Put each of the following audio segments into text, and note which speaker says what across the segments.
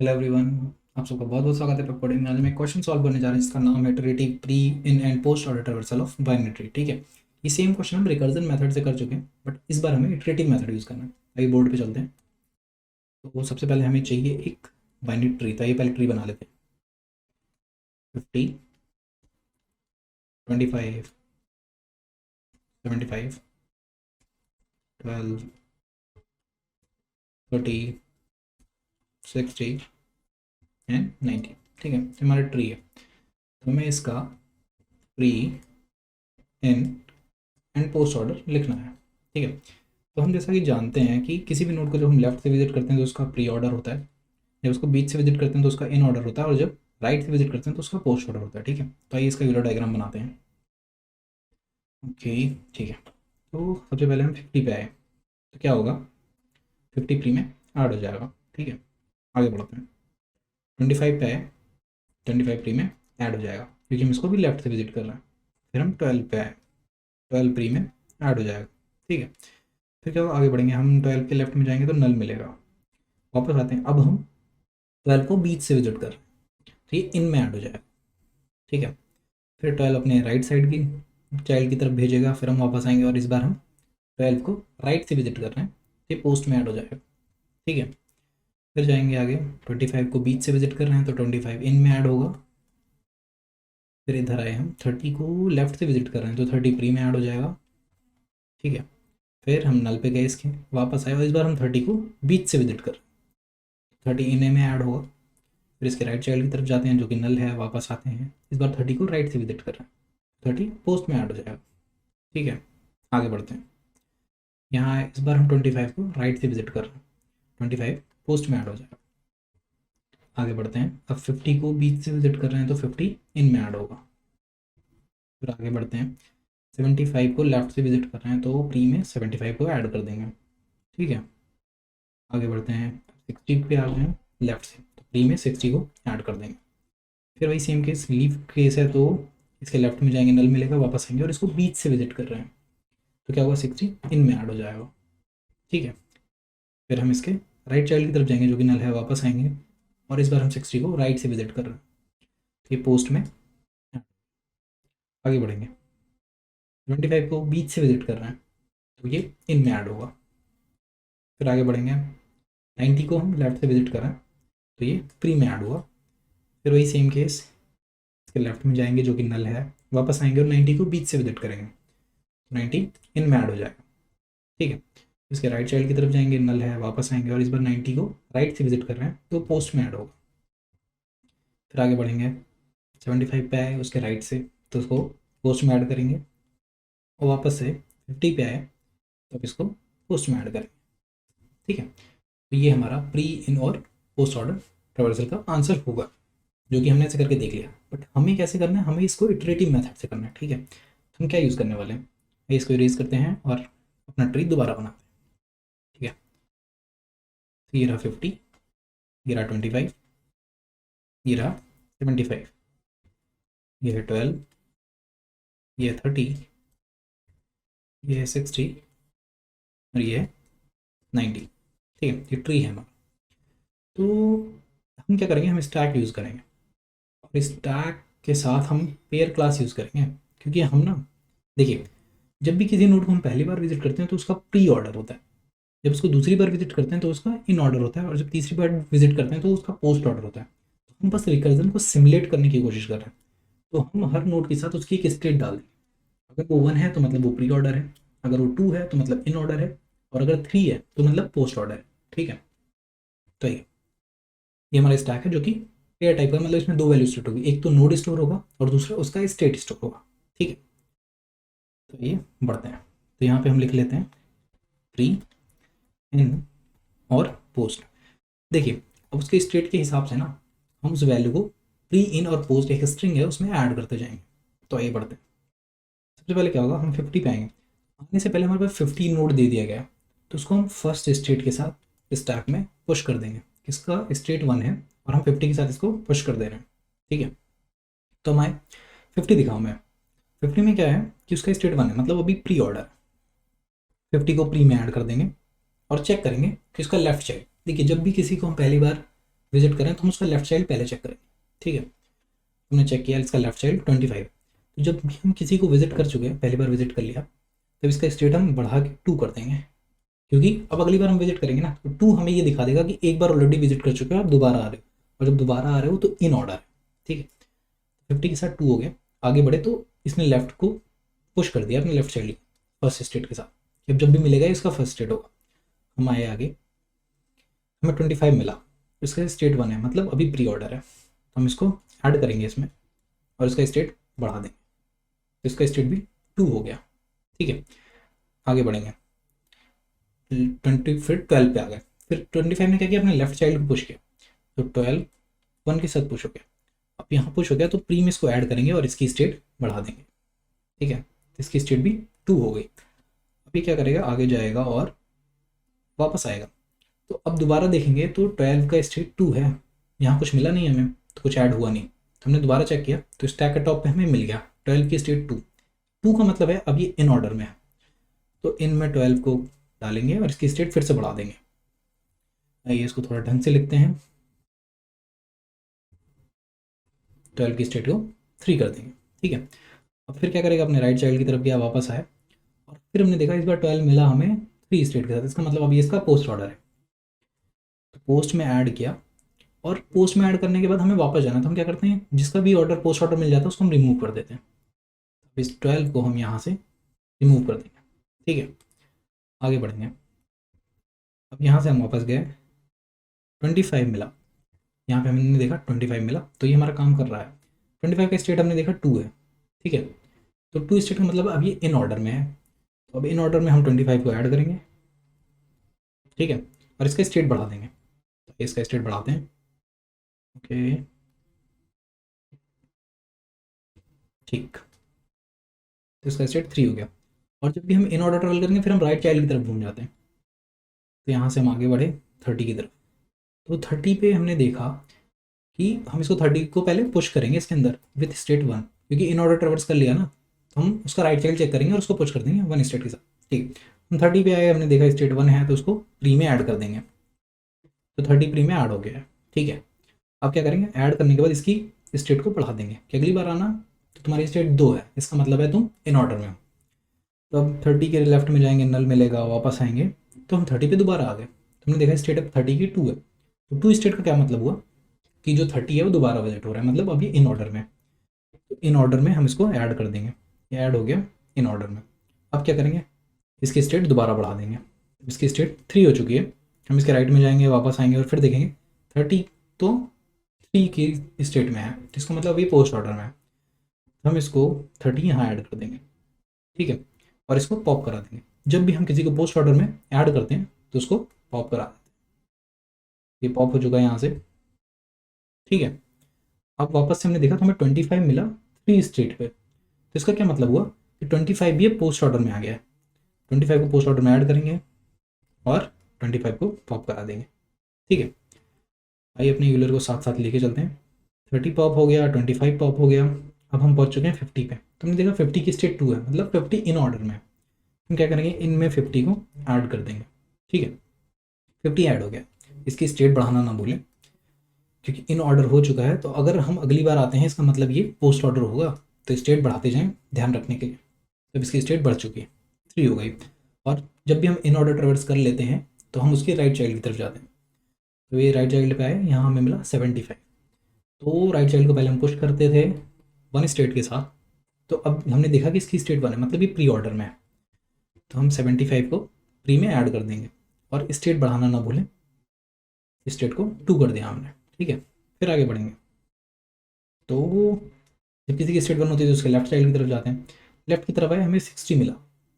Speaker 1: Hello everyone. आप सबका बहुत बहुत स्वागत है पेपर कोडिंग में। आज मैं क्वेश्चन सॉल्व करने जा रहा हूँ जिसका नाम है iterative pre in and post order traversal of binary tree. ठीक है, ये सेम क्वेश्चन हम रिकर्जन मेथड से कर चुके हैं, बट इस बार हमें इटरेटिव मेथड यूज़ करना है। आइए बोर्ड पे चलते हैं। तो सबसे पहले हमें चाहिए एक बाइनरी ट्री। तो ये पहले ट्री बना लेते हैं। 50, 25, 75, 12, 30, 60 एंड 90। ठीक है, तो हमारा ट्री है। तो हमें इसका pre in and post order लिखना है। ठीक है, तो हम जैसा कि जानते हैं कि किसी भी नोड को जब हम लेफ्ट से विजिट करते हैं तो उसका प्री ऑर्डर होता है, जब उसको बीच से विजिट करते हैं तो उसका इन ऑर्डर होता है, और जब राइट से विजिट करते हैं तो उसका पोस्ट ऑर्डर होता है। ठीक है, तो आइए इसका यूलर डायग्राम बनाते हैं। ओके, ठीक है। तो सबसे पहले हम 50 पे आए तो क्या होगा, 50 प्री में ऐड हो जाएगा। ठीक है, आगे बढ़ते हैं। 25 पे आए, 25 प्री में ऐड हो जाएगा क्योंकि हम इसको भी लेफ्ट से विजिट कर रहे हैं। फिर हम 12 पे आए, 12 प्री में ऐड हो जाएगा। ठीक है, फिर क्या होगा, आगे बढ़ेंगे। हम 12 के लेफ्ट में जाएंगे तो नल मिलेगा। वापस आते हैं, अब हम 12 को बीच से विजिट कर रहे हैं तो ये इन में ऐड हो जाएगा। ठीक है, फिर 12 अपने राइट साइड की चाइल्ड की तरफ भेजेगा। फिर हम वापस आएंगे और इस बार हम 12 को राइट से विजिट कर रहे हैं, ये पोस्ट में ऐड हो जाएगा। ठीक है, फिर जाएंगे आगे। 25 को बीच से विजिट कर रहे हैं तो 25 इन में ऐड होगा। फिर इधर आए, हम 30 को लेफ्ट से विजिट कर रहे हैं तो 30 प्री में ऐड हो जाएगा। ठीक है, फिर हम नल पे गए इसके, वापस आए और इस बार हम 30 को बीच से विजिट कर रहे हैं, 30 इन में ऐड होगा। फिर इसके राइट चाइल्ड की तरफ जाते हैं जो कि नल है, वापस आते हैं। इस बार 30 को राइट से विजिट कर रहे हैं, 30 पोस्ट में ऐड हो जाएगा। ठीक है, आगे बढ़ते हैं। यहाँ इस बार हम 25 को राइट से विजिट कर रहे हैं, 25 पोस्ट में ऐड हो जाएगा। आगे बढ़ते हैं, अब 50 को बीच से विजिट कर रहे हैं तो 50 इन में ऐड होगा। फिर आगे बढ़ते हैं, 75 को लेफ्ट से विजिट कर रहे हैं तो प्री में 75 को ऐड कर देंगे। ठीक है, आगे बढ़ते हैं। 60 पे आ गए हैं लेफ्ट से तो प्री में 60 को ऐड कर देंगे। फिर वही सेम केस, लीव केस है तो इसके लेफ्ट में जाएंगे, नल मिलेगा, वापस आएंगे और इसको बीच से विजिट कर रहे हैं तो क्या होगा, 60 इन में ऐड हो जाएगा। ठीक है, फिर हम इसके राइट चाइल्ड की तरफ जाएंगे जो कि नल है, वापस आएंगे और इस बार हम 60 को राइट से विजिट कर रहे हैं तो ये पोस्ट में। आगे बढ़ेंगे, 25 को बीच से विजिट कर रहे हैं तो ये इन में ऐड होगा। फिर आगे बढ़ेंगे, 90 को हम लेफ्ट से विजिट कर रहे हैं तो ये प्री में ऐड हुआ। फिर वही सेम केस, इसके लेफ्ट में जाएंगे जो कि नल है, वापस आएंगे और 90 को बीच से विजिट करेंगे, 90 इन में ऐड हो जाएगा। ठीक है, इसके राइट चाइल्ड की तरफ जाएंगे, नल है, वापस आएंगे और इस बार 90 को राइट से विजिट कर रहे हैं तो पोस्ट में ऐड होगा। फिर आगे बढ़ेंगे, 75 पे आए उसके राइट से तो उसको पोस्ट में ऐड करेंगे और वापस से 50 पे आए तो अब इसको पोस्ट में ऐड करेंगे। ठीक है, तो ये हमारा प्री इन और पोस्ट ऑर्डर ट्रेवर्सल का आंसर होगा, जो कि हमने ऐसे करके देख लिया। बट हमें कैसे करना है, हमें इसको इटरेटिव मेथड से करना है। ठीक है, तो हम क्या यूज़ करने वाले हैं, इसको इरेज करते हैं और अपना ट्री दोबारा बनाते हैं। ठीक है, तो ये रहा 50, ये रहा 25, ये रहा 75, ये है 12, ये है 30, ये है 60 और ये है 90। ठीक है, ये ट्री है हमारा। तो हम क्या करेंगे, हम स्टैक यूज़ करेंगे और स्टैक के साथ हम पेयर क्लास यूज़ करेंगे। क्योंकि हम ना, देखिए, जब भी किसी नोड को हम पहली बार विजिट करते हैं तो उसका प्री ऑर्डर होता है, जब उसको दूसरी बार विजिट करते हैं तो उसका इन ऑर्डर होता है, और जब तीसरी बार विजिट करते हैं तो उसका पोस्ट ऑर्डर होता है। तो हम बस रिकर्जन को सिमुलेट करने की कोशिश कर रहे हैं। तो हम हर नोड के साथ उसकी एक स्टेट डाल दें। अगर वो 1 है तो मतलब वो प्री ऑर्डर है, अगर वो 2 है तो मतलब इन ऑर्डर है, और अगर 3 है तो मतलब पोस्ट ऑर्डर है। ठीक है, तो ये हमारा स्टैक है जो कि पेयर टाइप का, मतलब इसमें दो वैल्यू स्टोर होगी, एक तो नोड स्टोर होगा और दूसरा उसका स्टेट स्टोर होगा। ठीक है, तो ये बढ़ते हैं। तो यहाँ पे हम लिख लेते हैं प्री इन और पोस्ट। देखिए, अब उसके स्टेट के हिसाब से ना हम उस वैल्यू को प्री इन और पोस्ट, एक स्ट्रिंग है उसमें ऐड करते जाएंगे। तो आइए बढ़ते हैं। सबसे पहले क्या होगा, हम 50 पे आएंगे। आने से पहले हमारे पास 50 नोड दे दिया गया है तो उसको हम फर्स्ट स्टेट के साथ स्टैक में पुश कर देंगे। इसका स्टेट 1 है और हम 50 के साथ इसको पुश कर दे रहे हैं। ठीक है, तो मैं 50 दिखाऊँ मैं, 50 में क्या है कि उसका स्टेट 1 है, मतलब अभी प्री ऑर्डर। 50 को प्री में ऐड कर देंगे और चेक करेंगे कि उसका लेफ्ट चाइल्ड, देखिए जब भी किसी को हम पहली बार विजिट करें तो हम उसका लेफ्ट चाइल्ड पहले चेक करें। ठीक है, हमने चेक किया इसका लेफ्ट चाइल्ड 25। तो जब भी हम किसी को विजिट कर चुके हैं, पहली बार विजिट कर लिया, तो इसका स्टेट हम बढ़ा के 2 कर देंगे, क्योंकि अब अगली बार हम विजिट करेंगे ना, तो 2 हमें ये दिखा देगा कि एक बार ऑलरेडी विजिट कर चुके हो, आप दोबारा आ रहे हो, और जब दोबारा आ रहे हो तो इन ऑर्डर है। ठीक है, 50 के साथ 2 हो गया। आगे बढ़े तो इसने लेफ्ट को पुश कर दिया अपने लेफ्ट चाइल्ड फर्स्ट स्टेट के साथ। अब जब भी मिलेगा इसका फर्स्ट स्टेट होगा। हम आए आगे, हमें 25 मिला, इसका स्टेट 1 है, मतलब अभी प्री ऑर्डर है, तो हम इसको ऐड करेंगे इसमें और इसका स्टेट बढ़ा देंगे, तो इसका स्टेट भी 2 हो गया। ठीक है, आगे बढ़ेंगे, 20 फिर 12 पे आ गए। फिर 25 ने क्या किया, अपने लेफ्ट चाइल्ड को पुश किया, तो 12 1 के साथ पुश हो गया। अब यहाँ पुश हो गया तो प्री में इसको ऐड करेंगे और इसकी स्टेट बढ़ा देंगे। ठीक है, तो इसकी स्टेट भी 2 हो गई। अभी क्या करेगा, आगे जाएगा और वापस आएगा। तो अब दोबारा देखेंगे तो 12 का स्टेट 2 है, यहाँ कुछ मिला नहीं हमें, तो कुछ ऐड हुआ नहीं, तो हमने दोबारा चेक किया तो स्टैक के टॉप पे हमें मिल गया 12 की स्टेट 2। 2 का मतलब है अब ये इन ऑर्डर में है, तो इन में 12 को डालेंगे और इसकी स्टेट फिर से बढ़ा देंगे। आइए इसको थोड़ा ढंग से लिखते हैं, 12 की स्टेट को 3 कर देंगे। ठीक है, अब फिर क्या करेगा, अपने राइट चाइल्ड की तरफ गया, वापस आया, और फिर हमने देखा इस बार 12 मिला हमें 3 स्टेट के साथ, इसका मतलब अब ये इसका पोस्ट ऑर्डर है, तो पोस्ट में ऐड किया, और पोस्ट में ऐड करने के बाद हमें वापस जाना, तो हम क्या करते हैं, जिसका भी ऑर्डर पोस्ट ऑर्डर मिल जाता है उसको हम रिमूव कर देते हैं। तो इस 12 को हम यहाँ से रिमूव कर देंगे। ठीक है, आगे बढ़ेंगे। अब यहाँ से हम वापस गए, 25 मिला, यहाँ पे हमने देखा 25 मिला, तो ये हमारा काम कर रहा है। 25 का स्टेट हमने देखा 2 है। ठीक है, तो 2 स्टेट का मतलब अब ये इन ऑर्डर में है, तो अब इन ऑर्डर में हम 25 को ऐड करेंगे। ठीक है, और इसका स्टेट बढ़ा देंगे, तो इसका स्टेट बढ़ाते हैं। ओके, ठीक, तो इसका स्टेट 3 हो गया। और जब भी हम इन ऑर्डर ट्रेवल करेंगे फिर हम राइट चाइल्ड की तरफ घूम जाते हैं, तो यहाँ से हम आगे बढ़े 30 की तरफ। तो 30 पे हमने देखा कि हम इसको 30 को पहले पुश करेंगे इसके अंदर विथ स्टेट 1, क्योंकि इन ऑर्डर ट्रेवर्स कर लिया ना, तो हम उसका राइट चाइल्ड चेक करेंगे और उसको पुश कर देंगे 1 स्टेट के साथ। ठीक, हम 30 पे आए, हमने देखा स्टेट 1 है, तो उसको प्री में ऐड कर देंगे, तो 30 प्री में ऐड हो गया है। ठीक है, अब क्या करेंगे, ऐड करने के बाद इसकी स्टेट को बढ़ा देंगे कि अगली बार आना तो तुम्हारी स्टेट 2 है, इसका मतलब है तुम इन ऑर्डर में हो। तो अब 30 के लेफ्ट में जाएंगे, नल मिलेगा, वापस आएंगे, तो हम 30 पे दोबारा आ गए, तो हमने देखा स्टेट अब 30 की 2 है, तो 2 स्टेट का क्या मतलब हुआ कि जो 30 है वो दोबारा विजिट हो रहा है, मतलब अब ये इन ऑर्डर में। तो इन ऑर्डर में हम इसको ऐड कर देंगे, ये ऐड हो गया इन ऑर्डर में। अब क्या करेंगे, इसकी स्टेट दोबारा बढ़ा देंगे, इसकी स्टेट 3 हो चुकी है, हम इसके राइट में जाएंगे, वापस आएंगे और फिर देखेंगे 30 तो 3 की स्टेट में है, जिसका मतलब अभी पोस्ट ऑर्डर में है, हम इसको 30 यहाँ ऐड कर देंगे। ठीक है, और इसको पॉप करा देंगे। जब भी हम किसी को पोस्ट ऑर्डर में ऐड करते हैं तो उसको पॉप करा देते हैं। ये पॉप हो चुका है यहाँ से। ठीक है, अब वापस से हमने देखा तो हमें 25 मिला 3 स्टेट पे, तो इसका क्या मतलब हुआ कि 25 भी पोस्ट ऑर्डर में आ गया है। 25 को पोस्ट ऑर्डर में ऐड करेंगे और 25 को पॉप करा देंगे। ठीक है, आइए अपने यूलर को साथ साथ लेके चलते हैं। 30 पॉप हो गया, 25 पॉप हो गया, अब हम पहुंच चुके हैं 50 पे। तो हमने देखा 50 की स्टेट 2 है, मतलब 50 इन ऑर्डर में है। हम क्या करेंगे, इनमें 50 को ऐड कर देंगे। ठीक है, 50 ऐड हो गया, इसकी स्टेट बढ़ाना ना भूलें, क्योंकि इन ऑर्डर हो चुका है, तो अगर हम अगली बार आते हैं इसका मतलब ये पोस्ट ऑर्डर होगा, तो स्टेट बढ़ाते जाएं ध्यान रखने के लिए। जब इसकी स्टेट बढ़ चुकी है, 3 हो गई, और जब भी हम इन ऑर्डर ट्रेवर्स कर लेते हैं तो हम उसकी राइट चाइल्ड की तरफ जाते हैं। तो ये राइट चाइल्ड पे आए, यहाँ हमें मिला 75, तो राइट चाइल्ड को पहले हम पुश करते थे 1 स्टेट के साथ, तो अब हमने देखा कि इसकी स्टेट 1 है, मतलब ये प्री ऑर्डर में है, तो हम 75 को प्री में ऐड कर देंगे और स्टेट बढ़ाना ना भूलें, स्टेट को 2 कर दिया हमने। ठीक है, फिर आगे बढ़ेंगे, तो जब किसी की स्टेट 1 होती है तो उसके लेफ्ट साइड की तरफ जाते हैं, लेफ्ट की तरफ आए, हमें 60 मिला।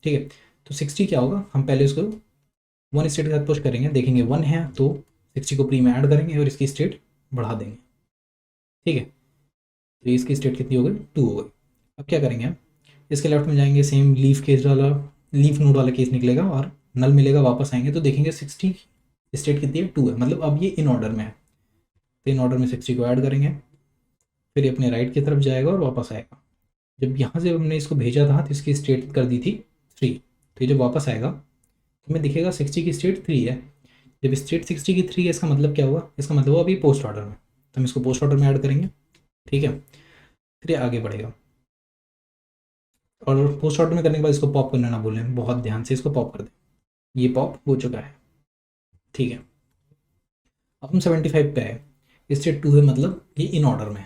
Speaker 1: ठीक है, तो 60 क्या होगा, हम पहले उसको 1 स्टेट के साथ पुश करेंगे, देखेंगे 1 है तो 60 को प्री में ऐड करेंगे और इसकी स्टेट बढ़ा देंगे। ठीक है, तो इसकी स्टेट कितनी हो गई, 2 हो गई। अब क्या करेंगे हम, इसके लेफ्ट में जाएंगे, सेम लीफ केस वाला, लीफ नोड वाला केस निकलेगा और नल मिलेगा, वापस आएंगे तो देखेंगे 60 स्टेट कितनी है, 2 है, मतलब अब ये इन ऑर्डर में है, तो इन ऑर्डर में 60 को ऐड करेंगे, फिर ये अपने राइट की तरफ जाएगा और वापस आएगा। जब यहाँ से हमने इसको भेजा था तो इसकी स्टेट कर दी थी 3, तो ये जब वापस आएगा तो हमें दिखेगा 60 की स्टेट 3 है, जब स्टेट 60 की 3 है इसका मतलब क्या हुआ, इसका मतलब हुआ अभी पोस्ट ऑर्डर में, तो हम इसको पोस्ट ऑर्डर में ऐड करेंगे। ठीक है, फिर ये आगे बढ़ेगा और पोस्ट ऑर्डर में करने के बाद इसको पॉप करना ना भूलें, बहुत ध्यान से इसको पॉप कर दें। ये पॉप हो चुका है। ठीक है, अब हम 75 पे आए। स्टेट 2 है मतलब ये इन ऑर्डर में,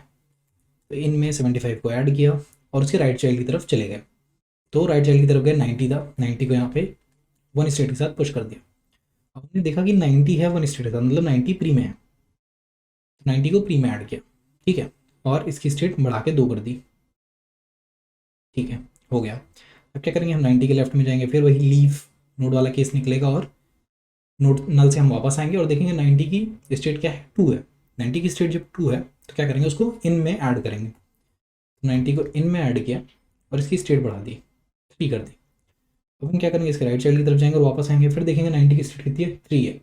Speaker 1: तो इनमें 75 को ऐड किया और उसके राइट चाइल्ड की तरफ चले गए। तो राइट चाइल्ड की तरफ गए 90 था, 90 को यहाँ पे वन स्टेट के साथ पुश कर दिया। अब हमने देखा कि 90 है वन स्टेट के साथ, मतलब 90 प्री में है, 90 को प्री में ऐड किया। ठीक है, और इसकी स्टेट बढ़ा के 2 कर दी। ठीक है, हो गया। अब क्या करेंगे, हम 90 के लेफ्ट में जाएंगे, फिर वही लीव नोड वाला केस निकलेगा और नोड नल से हम वापस आएंगे और देखेंगे 90 की स्टेट क्या है, 2 है। 90 की स्टेट जब 2 है तो क्या करेंगे, उसको इन में ऐड करेंगे। 90 को इन में ऐड किया और इसकी स्टेट बढ़ा दी, 3 कर दी। अब हम क्या करेंगे, इसके राइट साइड की तरफ जाएंगे और वापस आएंगे, फिर देखेंगे 90 की स्टेट कितनी है, 3 है।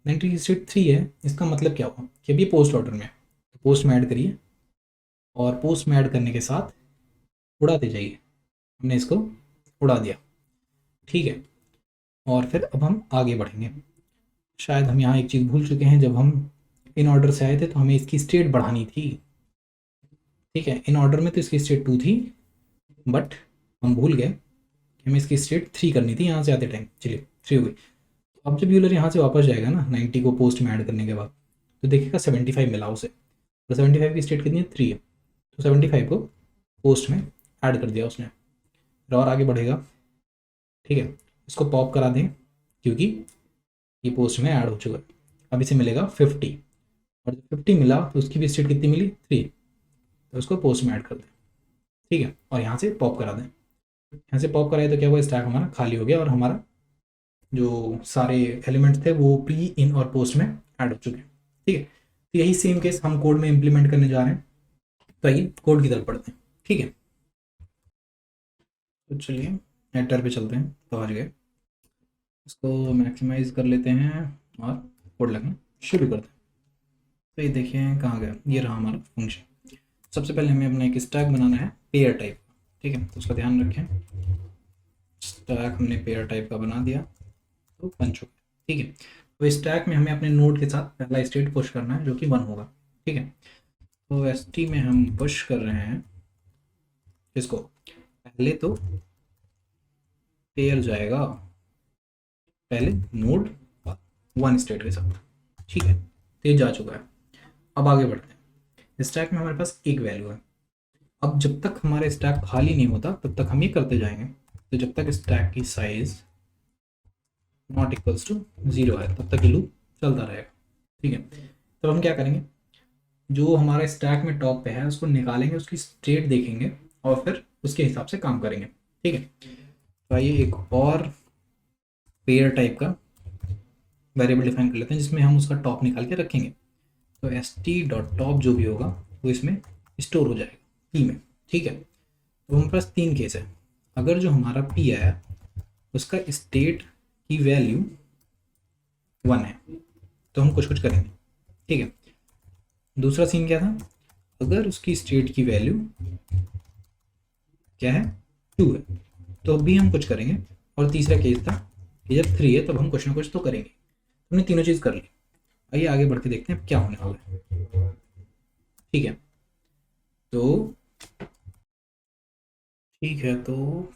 Speaker 1: 90 की स्टेट 3 है, इसका मतलब क्या हुआ कि अभी पोस्ट ऑर्डर में है, तो पोस्ट में ऐड करिए और पोस्ट में ऐड करने के साथ उड़ाते जाइए। हमने इसको उड़ा दिया। ठीक है, और फिर अब हम आगे बढ़ेंगे। शायद हम यहाँ एक चीज़ भूल चुके हैं, जब हम इन ऑर्डर से आए थे तो हमें इसकी स्टेट बढ़ानी थी। ठीक है, इन ऑर्डर में तो इसकी स्टेट 2 थी, बट हम भूल गए कि हमें इसकी स्टेट 3 करनी थी यहाँ से आते टाइम। चलिए 3 हो गई। तो अब जब यूलर यहाँ से वापस जाएगा ना 90 को पोस्ट में ऐड करने के बाद, तो देखिएगा 75 मिला उसे, तो 75 की स्टेट कितनी है, 3 है, तो 75 को पोस्ट में ऐड कर दिया उसने। फिर और आगे बढ़ेगा। ठीक है, इसको पॉप करा दें क्योंकि ये पोस्ट में ऐड हो चुका है। अब इसे मिलेगा 50, और जब 50 मिला तो उसकी भी स्टेट कितनी मिली, 3, तो उसको पोस्ट में ऐड कर दें। ठीक है, और यहाँ से पॉप करा दें। यहाँ से पॉप कराए तो क्या हुआ, स्टैक हमारा खाली हो गया और हमारा जो सारे एलिमेंट्स थे वो प्री इन और पोस्ट में ऐड हो चुके हैं। ठीक है, तो यही सेम केस हम कोड में इंप्लीमेंट करने जा रहे हैं। तो आइए कोड की तरफ पढ़ते हैं। ठीक है, तो चलिए एडिटर पे चलते हैं, पहुँच गए। इसको मैक्सिमाइज कर लेते हैं और कोड लगना शुरू करते हैं। तो ये देखिए कहाँ गया, ये रहा हमारा फंक्शन। सबसे पहले हमें अपना एक स्टैक बनाना है पेयर टाइप। ठीक है, तो उसका ध्यान रखें, स्टैक हमने पेयर टाइप का बना दिया तो बन चुका है। ठीक है, तो स्टैक में हमें अपने नोड के साथ पहला स्टेट पुश करना है जो कि 1 होगा। ठीक है, तो एसटी में हम पुश कर रहे हैं इसको, पहले तो पेयर जाएगा पहले नोड 1 स्टेट के साथ। ठीक है, तो ये जा चुका है। अब आगे बढ़ते हैं। स्टैक में हमारे पास एक वैल्यू है। अब जब तक हमारा स्टैक खाली नहीं होता तब तक हम ये करते जाएंगे। तो जब तक स्टैक की साइज नॉट इक्वल्स टू 0 है तब तक ये लूप चलता रहेगा। ठीक है, तो हम क्या करेंगे, जो हमारा स्टैक में टॉप पे है उसको निकालेंगे, उसकी स्टेट देखेंगे और फिर उसके हिसाब से काम करेंगे। ठीक है, तो आइए एक और पेयर टाइप का वेरिएबल डिफाइन कर लेते हैं जिसमें हम उसका टॉप निकाल के रखेंगे। तो एस टी डॉट टॉप जो भी होगा वो इसमें स्टोर हो जाएगा पी में। ठीक है, तो हमारे पास 3 केस है। अगर जो हमारा पी आया उसका स्टेट की वैल्यू 1 है तो हम कुछ कुछ करेंगे। ठीक है, दूसरा सीन क्या था, अगर उसकी स्टेट की वैल्यू क्या है, 2 है तो भी हम कुछ करेंगे। और तीसरा केस था कि जब 3 है तब हम कुछ ना कुछ तो करेंगे। हमने तीनों चीज़ कर ली। आइए आगे बढ़ के देखते हैं क्या होने वाला है। ठीक है, तो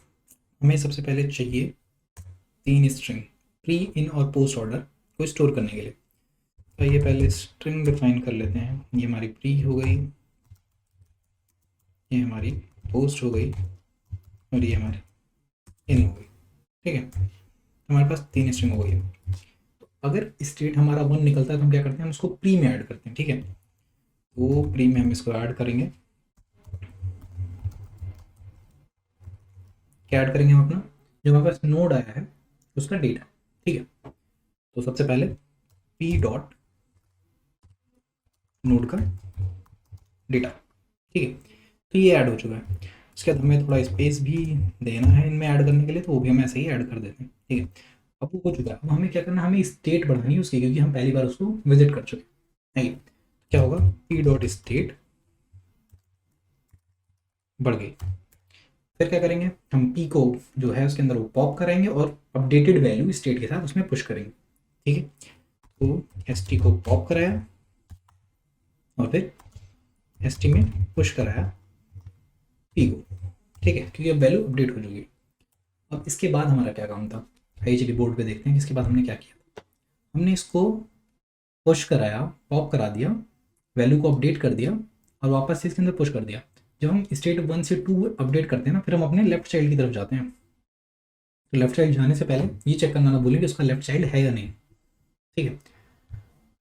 Speaker 1: हमें सबसे पहले चाहिए 3 स्ट्रिंग प्री इन और पोस्ट ऑर्डर को स्टोर करने के लिए। तो ये पहले स्ट्रिंग डिफाइन कर लेते हैं। ये हमारी प्री हो गई, ये हमारी पोस्ट हो गई और ये हमारी इन हो गई। ठीक है, तो हमारे पास 3 स्ट्रिंग हो गई है। तो अगर स्टेट हमारा 1 निकलता है तो हम क्या करते हैं, हम उसको प्री में ऐड करते हैं। ठीक है, तो प्री में हम इसको ऐड करेंगे। क्या ऐड करेंगे हम अपना, जो हमारे पास नोड आया है उसका डेटा। ठीक है, तो सबसे पहले पी डॉट नोड का डेटा। ठीक है, तो ये ऐड हो चुका है। उसके बाद हमें थोड़ा स्पेस भी देना है इनमें ऐड करने के लिए, तो वो भी हम ऐसे ही ऐड कर देते हैं। ठीक है, अब वो हो चुका है। अब हमें क्या करना है, हमें स्टेट बढ़ानी है उसकी, क्योंकि हम पहली बार उसको विजिट कर चुके हैं। क्या होगा, पी डॉट स्टेट बढ़ गई। फिर क्या करेंगे, हम पी को जो है उसके अंदर वो पॉप कराएंगे और अपडेटेड वैल्यू स्टेट के साथ उसमें पुश करेंगे। ठीक है, तो एस टी को पॉप कराया और फिर एस टी में पुश कराया पी को, ठीक है, क्योंकि अब वैल्यू अपडेट हो चुकी है। अब इसके बाद हमारा क्या काम था, आइए चलिए बोर्ड पे देखते हैं इसके बाद हमने क्या किया। हमने इसको पुश कराया, पॉप करा दिया, वैल्यू को अपडेट कर दिया और वापस से इसके अंदर पुश कर दिया। जब हम स्टेट 1 से 2 अपडेट करते हैं ना, फिर हम अपने लेफ्ट चाइल्ड की तरफ जाते हैं। तो लेफ्ट चाइल्ड जाने से पहले ये चेक करना ना भूलें कि उसका लेफ्ट चाइल्ड है या नहीं, ठीक है।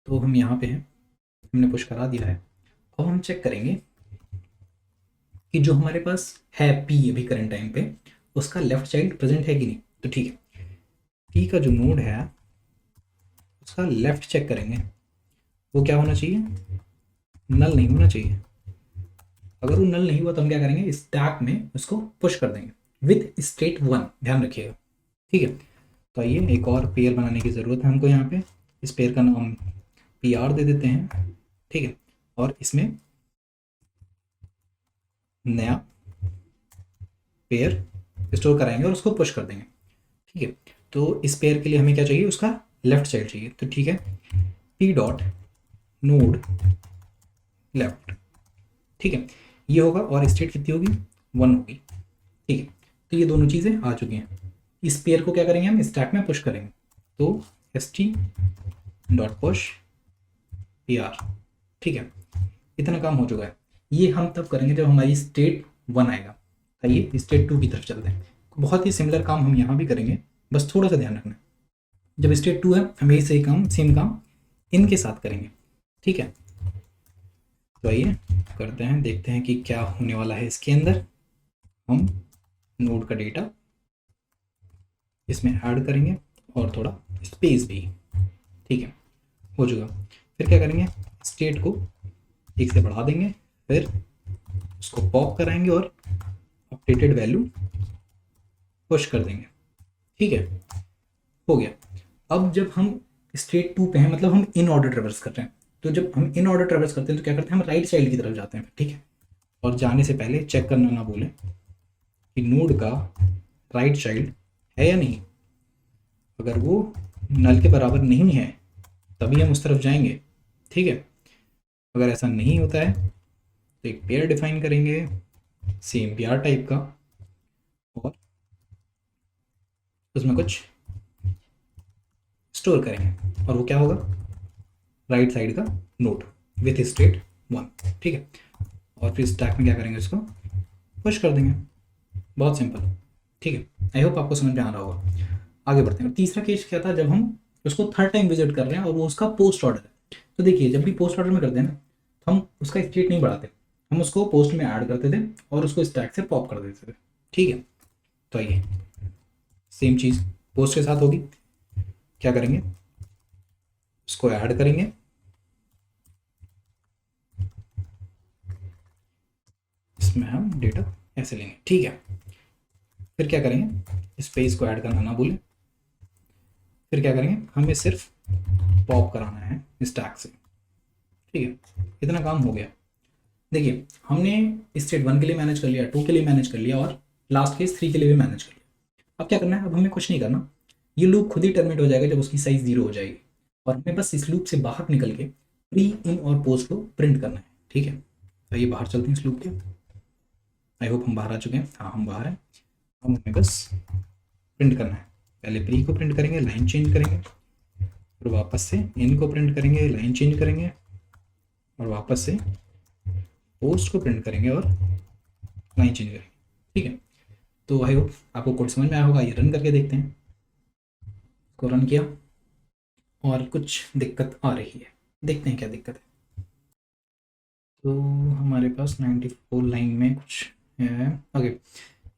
Speaker 1: तो हम यहाँ पे हैं, हमने पुश करा दिया है। अब हम चेक करेंगे कि जो हमारे पास है पी अभी करंट टाइम पे, उसका लेफ्ट चाइल्ड प्रेजेंट है कि नहीं। तो ठीक है, पी का जो नोड है उसका लेफ्ट चेक करेंगे, वो क्या होना चाहिए, नल नहीं होना चाहिए। अगर वो नल नहीं हुआ तो हम क्या करेंगे, स्टैक में उसको पुश कर देंगे विथ स्टेट 1, ध्यान रखिएगा, ठीक है। तो आइए एक और पेयर बनाने की ज़रूरत है हमको यहाँ पे। इस पेयर का नाम पी आर दे देते हैं, ठीक है, और इसमें नया पेयर स्टोर कराएंगे और उसको पुश कर देंगे, ठीक है। तो इस पेयर के लिए हमें क्या चाहिए, उसका लेफ्ट चाइल्ड चाहिए। तो ठीक है, पी डॉट नोड लेफ्ट, ठीक है, ये होगा और स्टेट कितनी होगी, 1 होगी, ठीक है। तो ये दोनों चीज़ें आ चुकी हैं। इस पेयर को क्या करेंगे, हम स्टैक में पुश करेंगे। तो S T dot push P R, ठीक है, इतना काम हो चुका है। ये हम तब करेंगे जब हमारी स्टेट 1 आएगा। आइए स्टेट 2 की तरफ चलते हैं। बहुत ही सिमिलर काम हम यहाँ भी करेंगे, बस थोड़ा सा ध्यान रखना, जब स्टेट 2 है हम यही सही काम सेम काम इनके साथ करेंगे, ठीक है। तो आइए करते हैं, देखते हैं कि क्या होने वाला है इसके अंदर। हम नोड का डेटा इसमें ऐड करेंगे और थोड़ा स्पेस भी, ठीक है, हो चुका। फिर क्या करेंगे, स्टेट को 1 से बढ़ा देंगे, फिर उसको पॉप कराएंगे और अपडेटेड वैल्यू पुश कर देंगे, ठीक है, हो गया। अब जब हम स्टेट 2 पे हैं, मतलब हम इन ऑर्डर ट्रेवर्स कर रहे हैं, तो जब हम इन ऑर्डर ट्रेवर्स करते हैं तो क्या करते हैं, हम राइट चाइल्ड की तरफ जाते हैं, ठीक है। और जाने से पहले चेक करना ना भूलें कि नोड का राइट चाइल्ड है या नहीं। अगर वो नल के बराबर नहीं है तभी हम उस तरफ जाएंगे, ठीक है। अगर ऐसा नहीं होता है तो एक पेयर डिफाइन करेंगे सेम पेयर टाइप का और उसमें कुछ स्टोर करेंगे और वो क्या होगा, राइट साइड का नोड विथ स्टेट 1, ठीक है। और फिर स्टैक में क्या करेंगे, उसको पुश कर देंगे, बहुत सिंपल, ठीक है। आई होप आपको समझ में आ रहा होगा। आगे बढ़ते हैं। तीसरा केस क्या था, जब हम उसको थर्ड टाइम विजिट कर रहे हैं और वो उसका पोस्ट ऑर्डर है। तो देखिए जब भी पोस्ट ऑर्डर में करते हैं ना, तो हम उसका स्टेट नहीं बढ़ाते, हम उसको पोस्ट में ऐड करते थे और उसको स्टैक से पॉप कर देते थे, ठीक है। तो आइए सेम चीज़ पोस्ट के साथ होगी। क्या करेंगे, उसको ऐड करेंगे, इसमें हम डेटा ऐसे लेंगे, ठीक है। फिर क्या करेंगे, स्पेस को ऐड करना ना भूलें। फिर क्या करेंगे, हमें सिर्फ पॉप कराना है स्टैक से, ठीक है, इतना काम हो गया। देखिए हमने स्टेट 1 के लिए मैनेज कर लिया, 2 के लिए मैनेज कर लिया और लास्ट केस 3 के लिए भी मैनेज कर लिया। अब क्या करना है, अब हमें कुछ नहीं करना, ये लूप खुद ही टर्मिनेट हो जाएगा जब उसकी साइज 0 हो जाएगी और हमें बस इस लूप से बाहर निकल के प्री, इन और पोस्ट को प्रिंट करना है, ठीक है। तो ये बाहर चलते हैं इस लूप के। आई होप हम बाहर आ चुके हैं, हाँ हम बाहर हैं। अब हमें बस प्रिंट करना है, पहले प्री को प्रिंट करेंगे, लाइन चेंज करेंगे, फिर वापस से इन को प्रिंट करेंगे, लाइन चेंज करेंगे और वापस से पोस्ट को प्रिंट करेंगे और लाइन चेंज करेंगे, ठीक है। तो आई होप आपको कोड समझ में आया होगा। ये रन करके देखते हैं, को रन किया और कुछ दिक्कत आ रही है, देखते हैं क्या दिक्कत है। तो हमारे पास 94 लाइन में कुछ है, ओके।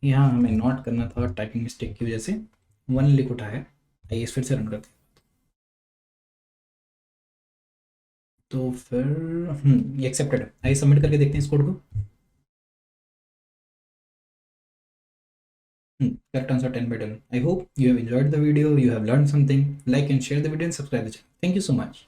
Speaker 1: यहाँ हमें नोट करना था टाइपिंग मिस्टेक की वजह से 1 लिख उठा है। आइए इस फिर से रन करते हैं। तो फिर ये एक्सेप्टेड है। आइए सबमिट करके देखते हैं इस कोड को। Correct answer 10/10. I hope you have enjoyed the video, you have learned something. Like and share the video and subscribe the channel. Thank you so much.